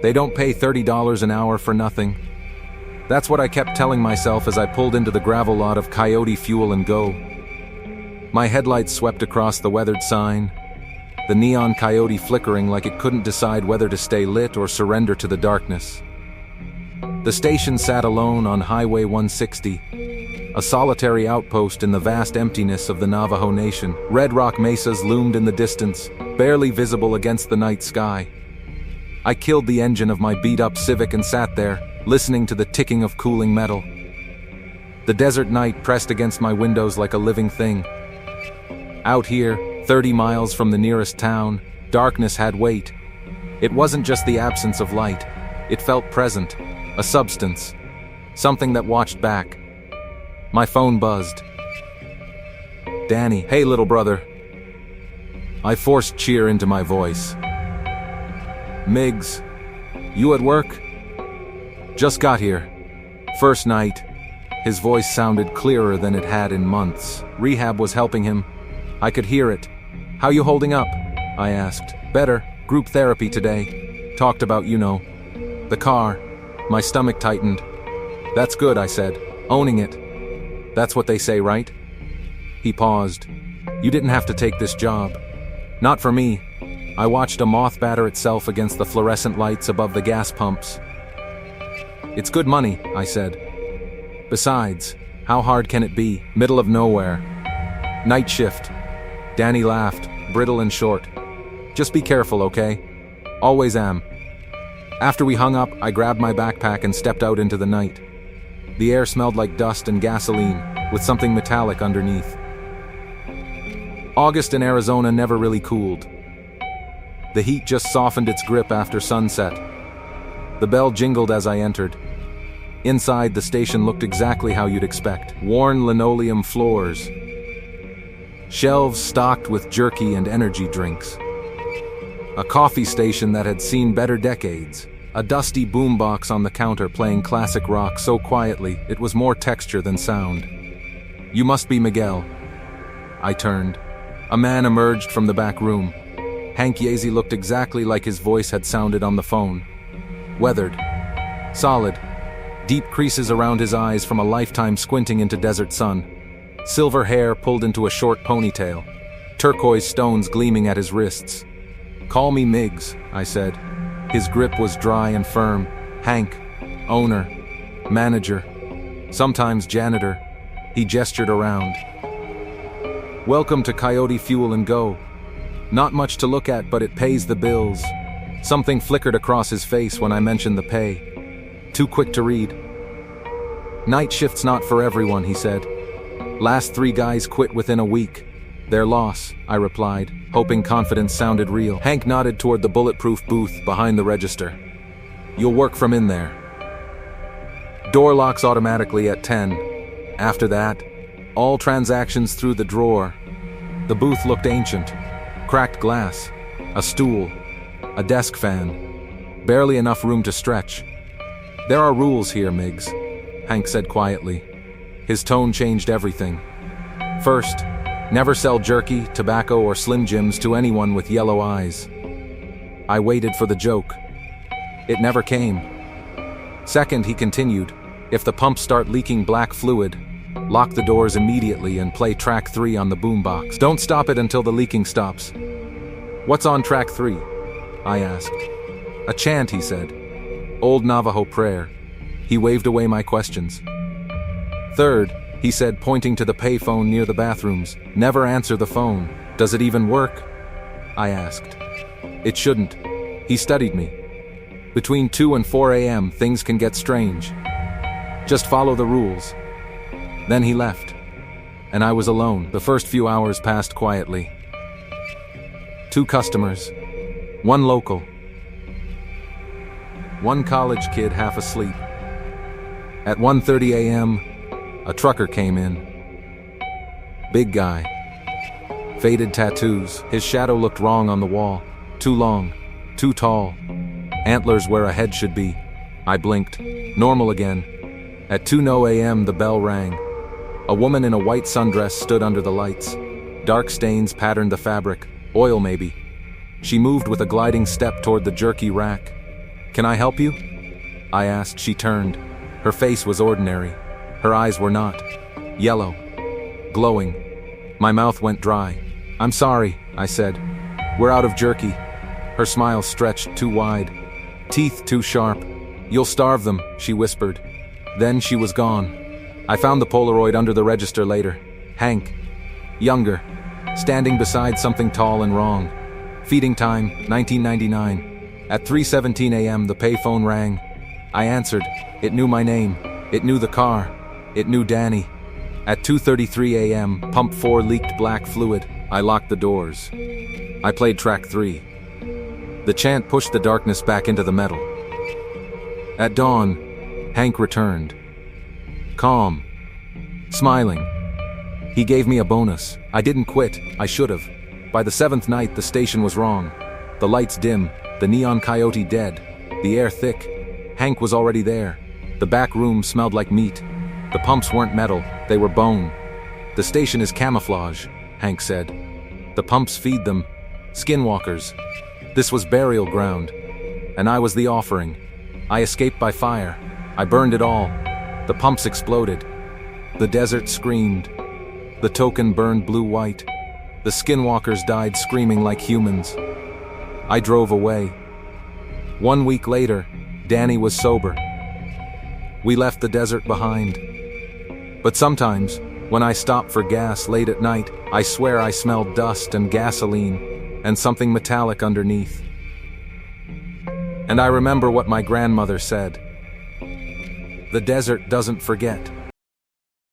They don't pay $30 an hour for nothing. That's what I kept telling myself as I pulled into the gravel lot of Coyote Fuel and Go. My headlights swept across the weathered sign, the neon coyote flickering like it couldn't decide whether to stay lit or surrender to the darkness. The station sat alone on Highway 160, a solitary outpost in the vast emptiness of the Navajo Nation. Red rock mesas loomed in the distance, barely visible against the night sky. I killed the engine of my beat-up Civic and sat there, listening to the ticking of cooling metal. The desert night pressed against my windows like a living thing. Out here, 30 miles from the nearest town, darkness had weight. It wasn't just the absence of light. It felt present, a substance, something that watched back. My phone buzzed. Danny, hey little brother. I forced cheer into my voice. Miggs, you at work? Just got here. First night. His voice sounded clearer than it had in months. Rehab was helping him. I could hear it. How you holding up? I asked. Better. Group therapy today. Talked about, the car. My stomach tightened. That's good, I said. Owning it. That's what they say, right? He paused. You didn't have to take this job. Not for me. I watched a moth batter itself against the fluorescent lights above the gas pumps. It's good money, I said. Besides, how hard can it be? Middle of nowhere. Night shift. Danny laughed, brittle and short. Just be careful, okay? Always am. After we hung up, I grabbed my backpack and stepped out into the night. The air smelled like dust and gasoline, with something metallic underneath. August in Arizona never really cooled. The heat just softened its grip after sunset. The bell jingled as I entered. Inside, the station looked exactly how you'd expect. Worn linoleum floors. Shelves stocked with jerky and energy drinks. A coffee station that had seen better decades. A dusty boombox on the counter playing classic rock so quietly it was more texture than sound. You must be Miguel. I turned. A man emerged from the back room. Hank Yazy looked exactly like his voice had sounded on the phone. Weathered. Solid. Deep creases around his eyes from a lifetime squinting into desert sun. Silver hair pulled into a short ponytail. Turquoise stones gleaming at his wrists. Call me Miggs, I said. His grip was dry and firm. Hank. Owner. Manager. Sometimes janitor. He gestured around. Welcome to Coyote Fuel and Go. Not much to look at, but it pays the bills. Something flickered across his face when I mentioned the pay. Too quick to read. Night shift's not for everyone, he said. Last 3 guys quit within a week. Their loss, I replied, hoping confidence sounded real. Hank nodded toward the bulletproof booth behind the register. You'll work from in there. Door locks automatically at 10. After that, all transactions through the drawer. The booth looked ancient. Cracked glass. A stool. A desk fan. Barely enough room to stretch. There are rules here, Miggs, Hank said quietly. His tone changed everything. First, never sell jerky, tobacco, or Slim Jims to anyone with yellow eyes. I waited for the joke. It never came. Second, he continued, if the pumps start leaking black fluid, lock the doors immediately and play track 3 on the boombox. Don't stop it until the leaking stops. What's on track 3? I asked. A chant, he said. Old Navajo prayer. He waved away my questions. Third, he said, pointing to the payphone near the bathrooms, never answer the phone. Does it even work? I asked. It shouldn't. He studied me. Between 2 and 4 a.m., things can get strange. Just follow the rules. Then he left, and I was alone. The first few hours passed quietly. 2 customers, 1 local, 1 college kid half asleep. At 1:30 a.m., a trucker came in. Big guy. Faded tattoos. His shadow looked wrong on the wall. Too long. Too tall. Antlers where a head should be. I blinked. Normal again. At 2:00 a.m., the bell rang. A woman in a white sundress stood under the lights. Dark stains patterned the fabric. Oil, maybe. She moved with a gliding step toward the jerky rack. "Can I help you?" I asked. She turned. Her face was ordinary. Her eyes were not. Yellow. Glowing. My mouth went dry. "I'm sorry," I said. "We're out of jerky." Her smile stretched too wide. Teeth too sharp. "You'll starve them," she whispered. Then she was gone. I found the Polaroid under the register later. Hank. Younger. Standing beside something tall and wrong. Feeding time, 1999. At 3:17 a.m. the payphone rang. I answered. It knew my name. It knew the car. It knew Danny. At 2:33 a.m., pump 4 leaked black fluid. I locked the doors. I played track 3. The chant pushed the darkness back into the metal. At dawn, Hank returned. Calm. Smiling. He gave me a bonus. I didn't quit. I should have. By the 7th night, the station was wrong. The lights dim, the neon coyote dead, the air thick. Hank was already there. The back room smelled like meat. The pumps weren't metal, they were bone. "The station is camouflage," Hank said. "The pumps feed them. Skinwalkers. This was burial ground. And I was the offering. I escaped by fire. I burned it all. The pumps exploded. The desert screamed. The token burned blue-white. The skinwalkers died screaming like humans. I drove away. 1 week later, Danny was sober. We left the desert behind. But sometimes, when I stop for gas late at night, I swear I smell dust and gasoline, and something metallic underneath. And I remember what my grandmother said. The desert doesn't forget.